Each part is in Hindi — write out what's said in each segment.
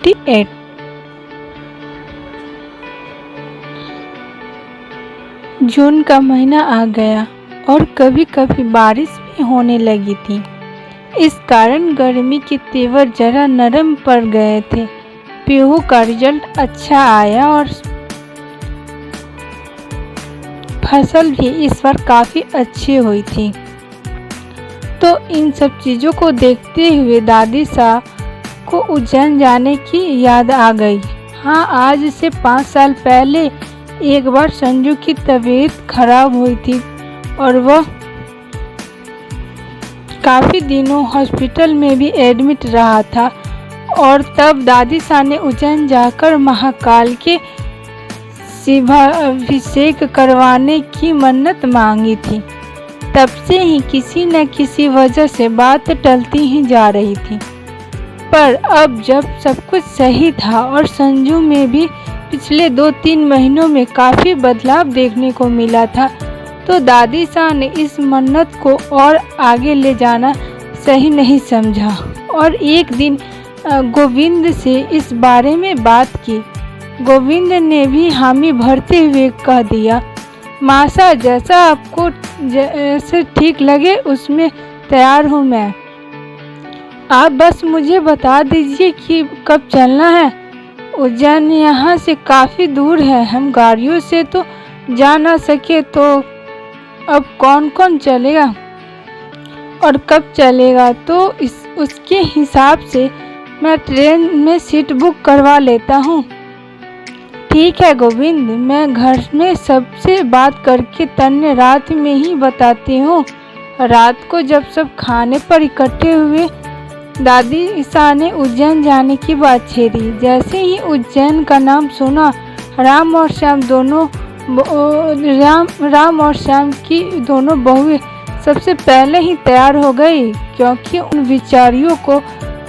1958। जून का महीना आ गया और कभी कभी बारिश भी होने लगी थी। इस कारण गर्मी के तेवर जरा नरम पड़ गए थे। पीहू का रिजल्ट अच्छा आया और फसल भी इस बार काफ़ी अच्छी हुई थी। तो इन सब चीज़ों को देखते हुए दादी सा को उज्जैन जाने की याद आ गई। हाँ, आज से 5 साल पहले एक बार संजू की तबीयत खराब हुई थी और वह काफ़ी दिनों हॉस्पिटल में भी एडमिट रहा था और तब दादी सा ने उज्जैन जाकर महाकाल के शिवाभिषेक करवाने की मन्नत मांगी थी। तब से ही किसी न किसी वजह से बात टलती ही जा रही थी। पर अब जब सब कुछ सही था और संजू में भी पिछले 2-3 महीनों में काफ़ी बदलाव देखने को मिला था, तो दादी सा ने इस मन्नत को और आगे ले जाना सही नहीं समझा और एक दिन गोविंद से इस बारे में बात की। गोविंद ने भी हामी भरते हुए कह दिया, मासा जैसा आपको जैसे ठीक लगे उसमें तैयार हूँ मैं। आप बस मुझे बता दीजिए कि कब चलना है। उज्जैन यहाँ से काफ़ी दूर है, हम गाड़ियों से तो जा ना सके, तो अब कौन कौन चलेगा और कब चलेगा, तो उसके हिसाब से मैं ट्रेन में सीट बुक करवा लेता हूँ। ठीक है गोविंद, मैं घर में सबसे बात करके तन्ने रात में ही बताती हूँ। रात को जब सब खाने पर इकट्ठे हुए, दादी सा ने उज्जैन जाने की बात छेड़ी। जैसे ही उज्जैन का नाम सुना, राम और श्याम की दोनों बहुएं सबसे पहले ही तैयार हो गई, क्योंकि उन बिचारियों को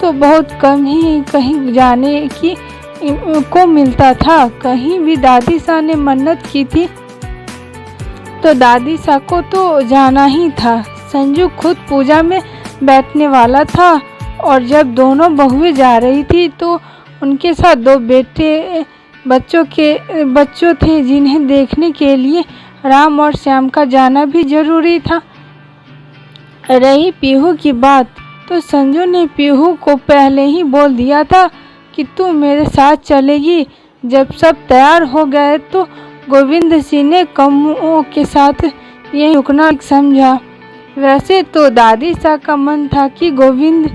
तो बहुत कम ही कहीं जाने की को मिलता था। कहीं भी दादी सा ने मन्नत की थी तो दादी सा को तो जाना ही था। संजू खुद पूजा में बैठने वाला था और जब दोनों बहुएं जा रही थी तो उनके साथ 2 बच्चों थे जिन्हें देखने के लिए राम और श्याम का जाना भी जरूरी था। रही पीहू की बात, तो संजू ने पीहू को पहले ही बोल दिया था कि तू मेरे साथ चलेगी। जब सब तैयार हो गए तो गोविंद सिंह ने कम्मुओं के साथ यही रुकना समझा। वैसे तो दादी सा का मन था कि गोविंद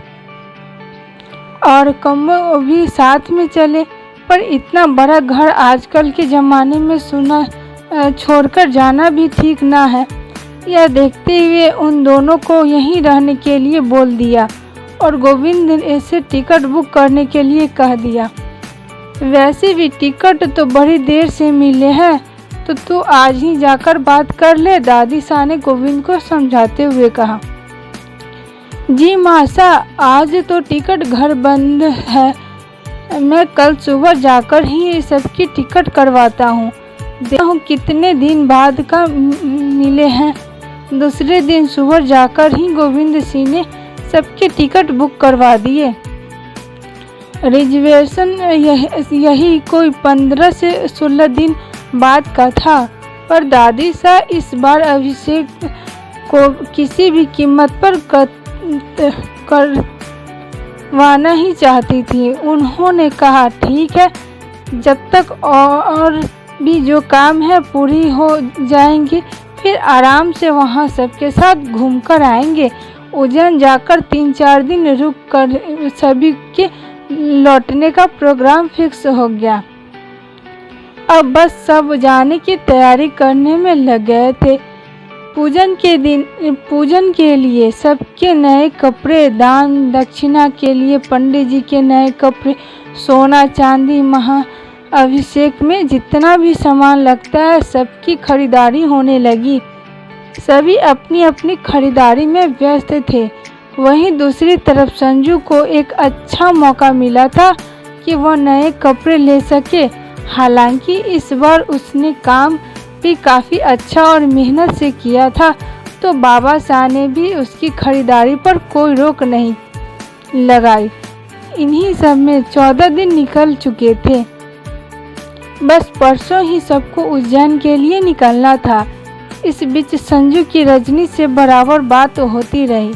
और कम्मो भी साथ में चले, पर इतना बड़ा घर आजकल के ज़माने में सुना छोड़कर जाना भी ठीक ना है। यह देखते हुए उन दोनों को यहीं रहने के लिए बोल दिया और गोविंद ने ऐसे टिकट बुक करने के लिए कह दिया। वैसे भी टिकट तो बड़ी देर से मिले हैं, तो तू आज ही जाकर बात कर ले, दादी सा ने गोविंद को समझाते हुए कहा। जी मासा, आज तो टिकट घर बंद है, मैं कल सुबह जाकर ही सबकी टिकट करवाता हूँ। देखता हूँ कितने दिन बाद का मिले हैं। दूसरे दिन सुबह जाकर ही गोविंद सिंह ने सबके टिकट बुक करवा दिए। रिजर्वेशन यही कोई 15 से 16 दिन बाद का था, पर दादी सा इस बार अभिषेक को किसी भी कीमत पर करवाना ही चाहती थी। उन्होंने कहा, ठीक है, जब तक और भी जो काम है पूरी हो जाएंगी, फिर आराम से वहाँ सबके साथ घूमकर आएंगे। उज्जैन जाकर 3-4 दिन रुक कर सभी के लौटने का प्रोग्राम फिक्स हो गया। अब बस सब जाने की तैयारी करने में लग गए थे। पूजन के लिए सबके नए कपड़े, दान दक्षिणा के लिए पंडित जी के नए कपड़े, सोना चांदी, महाअभिषेक में जितना भी सामान लगता है सबकी खरीदारी होने लगी। सभी अपनी अपनी खरीदारी में व्यस्त थे। वहीं दूसरी तरफ संजू को एक अच्छा मौका मिला था कि वह नए कपड़े ले सके। हालांकि इस बार उसने काम भी काफ़ी अच्छा और मेहनत से किया था, तो बाबा शाह ने भी उसकी खरीदारी पर कोई रोक नहीं लगाई। इन्हीं सब में 14 दिन निकल चुके थे। बस परसों ही सबको उज्जैन के लिए निकलना था। इस बीच संजू की रजनी से बराबर बात होती रही।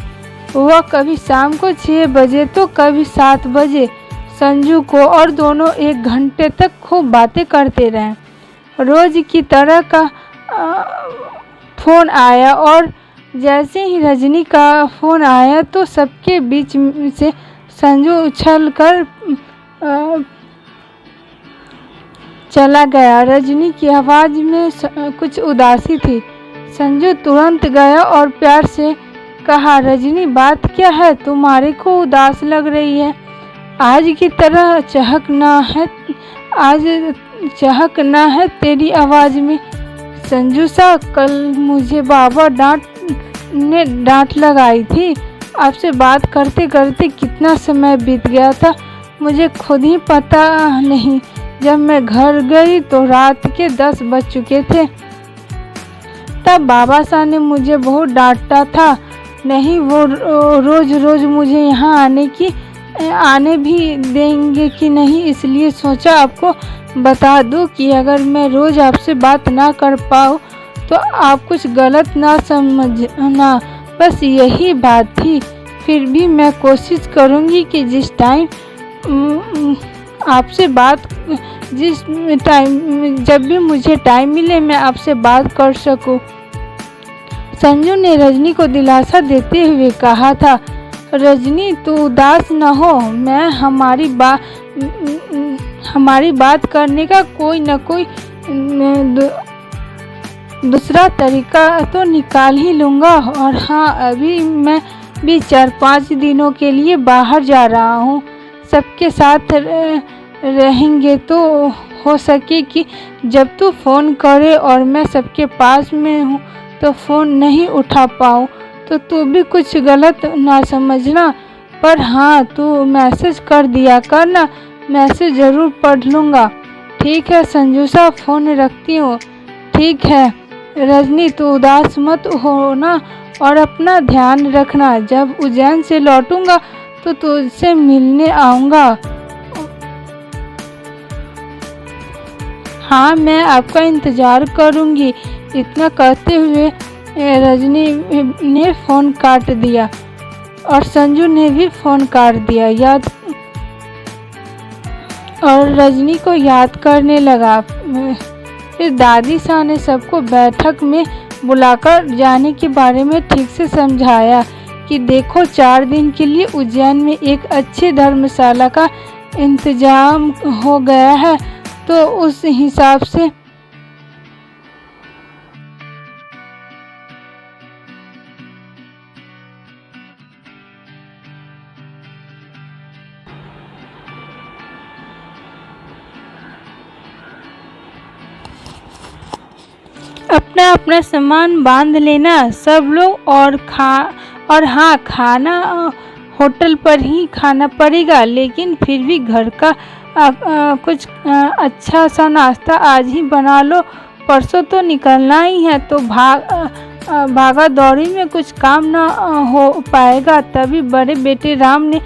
वह कभी शाम को 6 बजे तो कभी 7 बजे संजू को और दोनों 1 घंटे तक खूब बातें करते रहे। रोज की तरह का फ़ोन आया और जैसे ही रजनी का फ़ोन आया तो सबके बीच से संजू उछल कर चला गया। रजनी की आवाज़ में कुछ उदासी थी। संजू तुरंत गया और प्यार से कहा, रजनी बात क्या है, तुम्हारे को उदास लग रही है? आज की तरह चहक ना है तेरी आवाज़ में। संजू सा, कल मुझे बाबा ने डांट लगाई थी। आपसे बात करते करते कितना समय बीत गया था मुझे खुद ही पता नहीं। जब मैं घर गई तो रात के 10 बज चुके थे। तब बाबा साहब ने मुझे बहुत डांटा था। नहीं वो रोज रोज मुझे यहाँ आने भी देंगे कि नहीं, इसलिए सोचा आपको बता दूं कि अगर मैं रोज़ आपसे बात ना कर पाऊँ तो आप कुछ गलत ना समझना। बस यही बात थी। फिर भी मैं कोशिश करूँगी कि जिस टाइम जब भी मुझे टाइम मिले मैं आपसे बात कर सकूं। संजू ने रजनी को दिलासा देते हुए कहा था, रजनी तू उदास न हो, मैं हमारी बात करने का कोई न कोई दूसरा तरीका तो निकाल ही लूँगा। और हाँ, अभी मैं भी 4-5 दिनों के लिए बाहर जा रहा हूँ। सबके साथ रहेंगे तो हो सके कि जब तू फ़ोन करे और मैं सबके पास में हूँ तो फ़ोन नहीं उठा पाऊँ तो तू भी कुछ गलत ना समझना। पर हाँ, तू मैसेज कर दिया करना, मैसेज ज़रूर पढ़ लूँगा। ठीक है संजू साहब, फ़ोन रखती हूँ। ठीक है रजनी, तू उदास मत होना और अपना ध्यान रखना। जब उज्जैन से लौटूंगा तो तुझसे मिलने आऊँगा। हाँ, मैं आपका इंतज़ार करूँगी। इतना कहते हुए रजनी ने फ़ोन काट दिया और संजू ने भी फ़ोन काट दिया। और रजनी को याद करने लगा। फिर दादी साहब ने सबको बैठक में बुलाकर जाने के बारे में ठीक से समझाया कि देखो 4 दिन के लिए उज्जैन में एक अच्छी धर्मशाला का इंतजाम हो गया है, तो उस हिसाब से अपना अपना सामान बांध लेना सब लोग। और हाँ, खाना होटल पर ही खाना पड़ेगा, लेकिन फिर भी घर का कुछ अच्छा सा नाश्ता आज ही बना लो। परसों तो निकलना ही है, तो भागा दौड़ी में कुछ काम ना हो पाएगा। तभी बड़े बेटे राम ने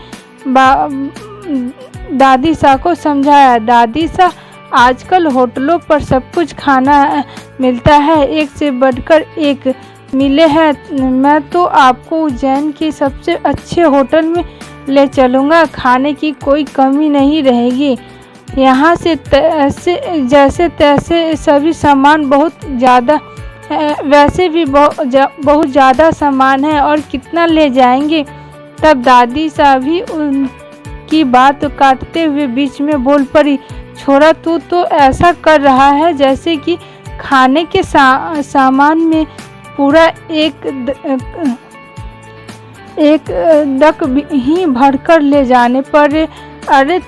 दादी सा को समझाया। दादी सा, आजकल होटलों पर सब कुछ खाना मिलता है, एक से बढ़कर एक मिले हैं। मैं तो आपको उज्जैन के सबसे अच्छे होटल में ले चलूँगा। खाने की कोई कमी नहीं रहेगी। यहाँ से जैसे तैसे सभी सामान बहुत ज़्यादा वैसे भी बहुत ज़्यादा सामान है, और कितना ले जाएंगे। तब दादी साहब भी उनकी बात काटते हुए बीच में बोल पड़ी, छोरा तू तो ऐसा कर रहा है जैसे कि खाने के सामान में पूरा एक डक ही भरकर ले जाने पर। अरे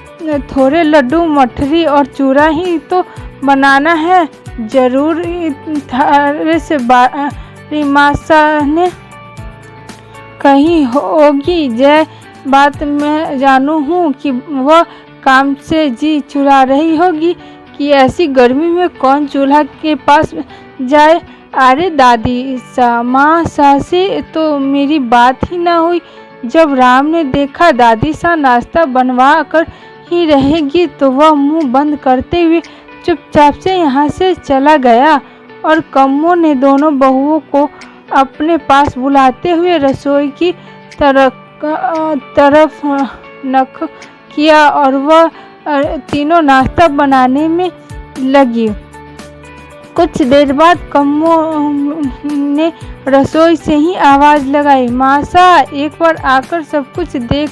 थोड़े लड्डू, मठरी और चूरा ही तो बनाना है। जरूर थारे से रीमासा ने कही होगी। जय बात मैं जानू हूँ कि वह काम से जी चुरा रही होगी कि ऐसी गर्मी में कौन चूल्हा के पास जाए। अरे दादी माँ सा से तो मेरी बात ही ना हुई। जब राम ने देखा दादी सा नाश्ता बनवा कर ही रहेगी तो वह मुंह बंद करते हुए चुपचाप से यहाँ से चला गया और कम्मो ने दोनों बहुओं को अपने पास बुलाते हुए रसोई की तरफ नख किया और वह तीनों नाश्ता बनाने में लगी। कुछ देर बाद कम्मो ने रसोई से ही आवाज लगाई, मासा एक बार आकर सब कुछ देख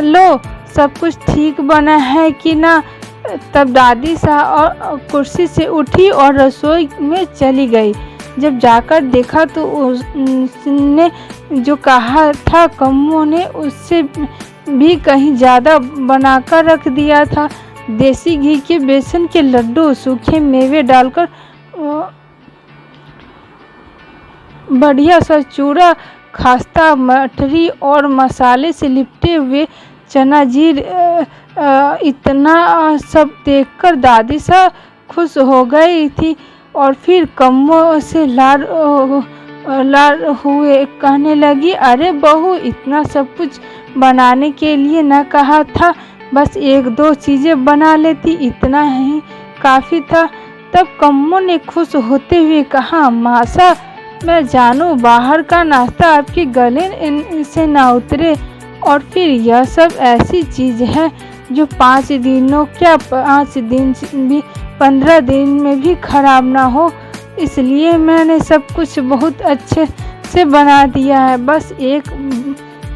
लो, सब कुछ ठीक बना है कि ना। तब दादी सा और कुर्सी से उठी और रसोई में चली गई। जब जाकर देखा तो उसने जो कहा था कम्मो ने उससे भी कहीं ज़्यादा बनाकर रख दिया था। देसी घी के बेसन के लड्डू, सूखे मेवे डालकर बढ़िया सा चूरा, खास्ता मठरी और मसाले से लिपटे हुए चना जीर, इतना सब देखकर दादी सा खुश हो गई थी और फिर कम्मो से लाड हुए कहने लगी, अरे बहू, इतना सब कुछ बनाने के लिए न कहा था, बस एक दो चीज़ें बना लेती, इतना ही काफ़ी था। तब कम्मो ने खुश होते हुए कहा, मासा मैं जानूं बाहर का नाश्ता आपके गले से ना उतरे, और फिर यह सब ऐसी चीज़ है जो 5 दिनों क्या 5 दिन भी 15 दिन में भी खराब ना हो, इसलिए मैंने सब कुछ बहुत अच्छे से बना दिया है। बस एक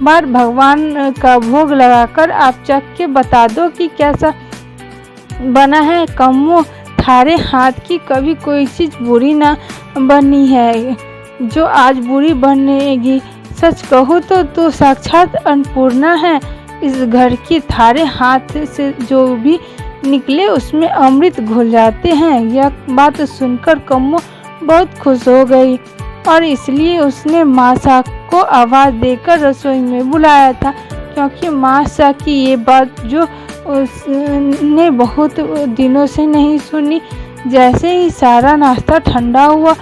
बार भगवान का भोग लगाकर आप चख के बता दो कि कैसा बना है। कम्मो, थारे हाथ की कभी कोई चीज़ बुरी ना बनी है जो आज बुरी बनेगी। सच कहो तो तू साक्षात अन्नपूर्णा है। इस घर की थारे हाथ से जो भी निकले उसमें अमृत घुल जाते हैं। यह बात सुनकर कम्मो बहुत खुश हो गई और इसलिए उसने मासा को आवाज़ देकर रसोई में बुलाया था, क्योंकि मासा की ये बात जो उसने बहुत दिनों से नहीं सुनी। जैसे ही सारा नाश्ता ठंडा हुआ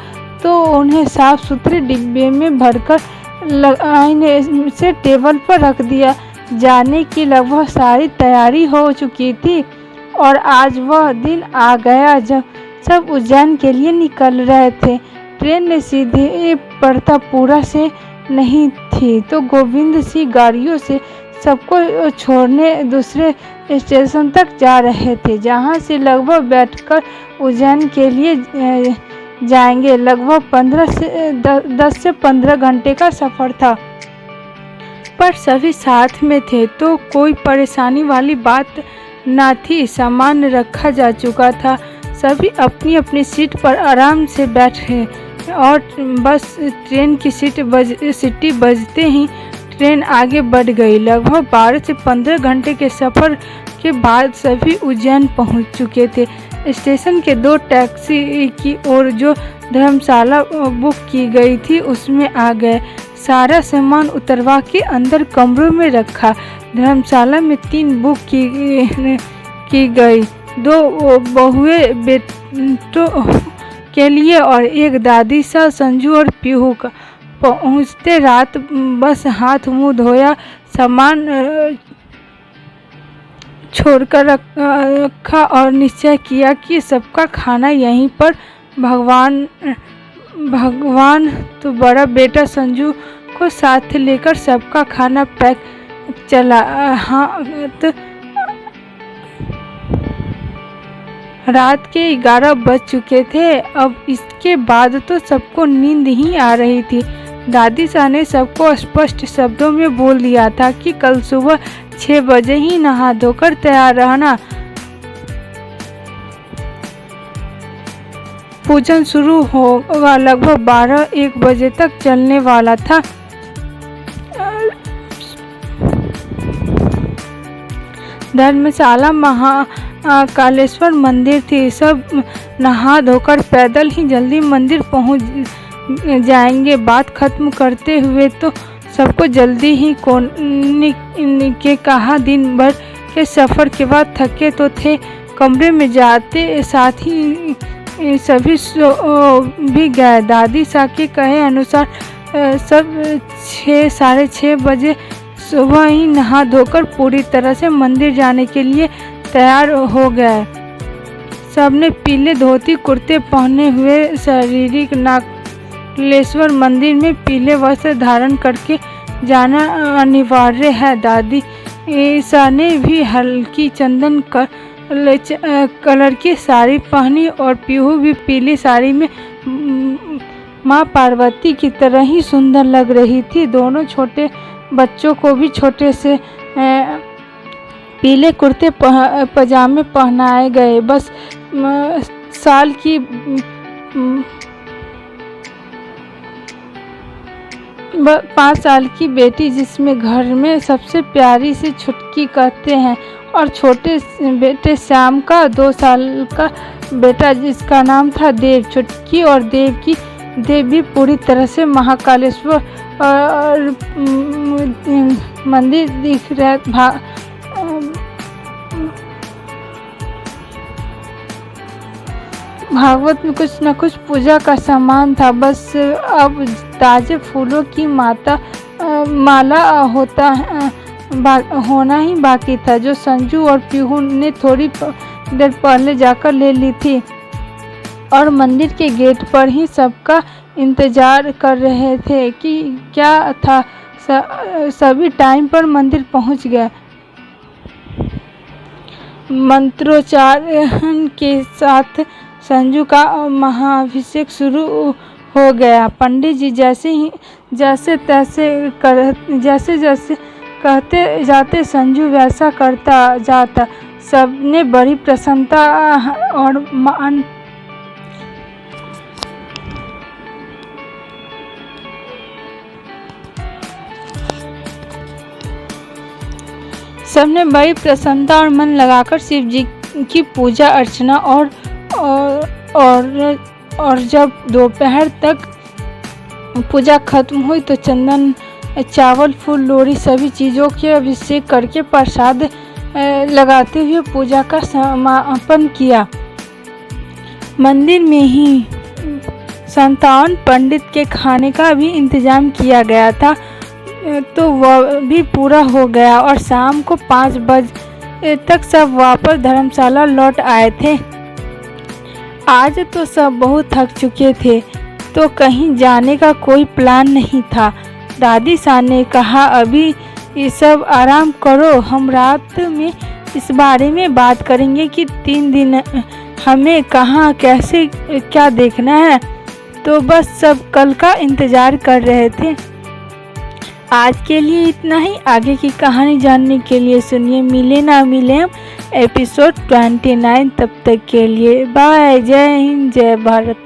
तो उन्हें साफ सुथरे डिब्बे में भरकर लाइन से टेबल पर रख दिया। जाने की लगभग सारी तैयारी हो चुकी थी और आज वह दिन आ गया जब सब उज्जैन के लिए निकल रहे थे। ट्रेन ने सीधे प्रतापपुरा से नहीं थी तो गोविंद सी गाड़ियों से सबको छोड़ने दूसरे स्टेशन तक जा रहे थे, जहां से लगभग बैठकर उज्जैन के लिए जाएंगे। लगभग 10 से 15 घंटे का सफ़र था, पर सभी साथ में थे तो कोई परेशानी वाली बात ना थी। सामान रखा जा चुका था, सभी अपनी अपनी सीट पर आराम से बैठे और बस ट्रेन की सीटी बजते ही ट्रेन आगे बढ़ गई। लगभग 12 से 15 घंटे के सफ़र के बाद सभी उज्जैन पहुंच चुके थे। स्टेशन के 2 टैक्सी की ओर जो धर्मशाला बुक की गई थी उसमें आ गए। सारा सामान उतरवा के अंदर कमरों में रखा। धर्मशाला में 3 बुक की गई, 2 बहुएं बेटों के लिए और एक दादी सा, संजू और पीहू का। पहुँचते रात बस हाथ मुंह धोया, सामान छोड़कर रखा और निश्चय किया कि सबका खाना यहीं पर। भगवान तो बड़ा बेटा संजू को साथ लेकर सबका खाना पैक चला। हाथ रात के 11 बज चुके थे। अब इसके बाद तो सबको नींद ही आ रही थी। दादी सा ने सबको स्पष्ट शब्दों में बोल दिया था कि कल सुबह 6 बजे ही नहा धोकर तैयार रहना। पूजन शुरू होगा, लगभग 12-1 बजे तक चलने वाला था। धर्मशाला महाकालेश्वर मंदिर थी। सब नहा धोकर पैदल ही जल्दी मंदिर पहुंच जाएंगे। बात खत्म करते हुए तो सबको जल्दी ही कोने के कहा। दिन भर के सफ़र के बाद थके तो थे। कमरे में जाते साथ ही सभी सो भी गए। दादी सा के कहे अनुसार सब 6-6:30 सुबह ही नहा धोकर पूरी तरह से मंदिर जाने के लिए तैयार हो गए। सबने पीले धोती कुर्ते पहने हुए शारीरिक नागलेश्वर मंदिर में पीले वस्त्र धारण करके जाना अनिवार्य है। दादी ईसा ने भी हल्की चंदन कलर की साड़ी पहनी और पीहू भी पीली साड़ी में माँ पार्वती की तरह ही सुंदर लग रही थी। दोनों छोटे बच्चों को भी छोटे से पीले कुर्ते पजामे पहनाए गए। बस 5 साल की बेटी, जिसमें घर में सबसे प्यारी सी छुटकी कहते हैं, और छोटे बेटे श्याम का 2 साल का बेटा जिसका नाम था देव। छुटकी और देव भी पूरी तरह से महाकालेश्वर मंदिर दिख रहा भागवत में कुछ न कुछ पूजा का सामान था। बस अब ताजे फूलों की माला होना ही बाकी था, जो संजू और पीहू ने थोड़ी देर पहले जाकर ले ली थी, और मंदिर के गेट पर ही सबका इंतजार कर रहे थे कि क्या था। सभी टाइम पर मंदिर पहुंच गए। मंत्रोच्चारण के साथ संजू का महाअभिषेक शुरू हो गया। पंडित जी जैसे कहते जाते संजू वैसा करता जाता। सबने बड़ी प्रसन्नता और मन लगाकर शिव जी की पूजा अर्चना और जब दोपहर तक पूजा खत्म हुई तो चंदन, चावल, फूल, लोरी सभी चीज़ों के अभिषेक करके प्रसाद लगाते हुए पूजा का समापन किया। मंदिर में ही 57 पंडित के खाने का भी इंतजाम किया गया था, तो वह भी पूरा हो गया और शाम को 5 बजे तक सब वापस धर्मशाला लौट आए थे। आज तो सब बहुत थक चुके थे, तो कहीं जाने का कोई प्लान नहीं था। दादी सा ने कहा, अभी ये सब आराम करो, हम रात में इस बारे में बात करेंगे कि 3 दिन हमें कहाँ कैसे क्या देखना है। तो बस सब कल का इंतज़ार कर रहे थे। आज के लिए इतना ही। आगे की कहानी जानने के लिए सुनिए मिले ना मिले हम एपिसोड 29। तब तक के लिए बाय। जय हिंद, जय भारत।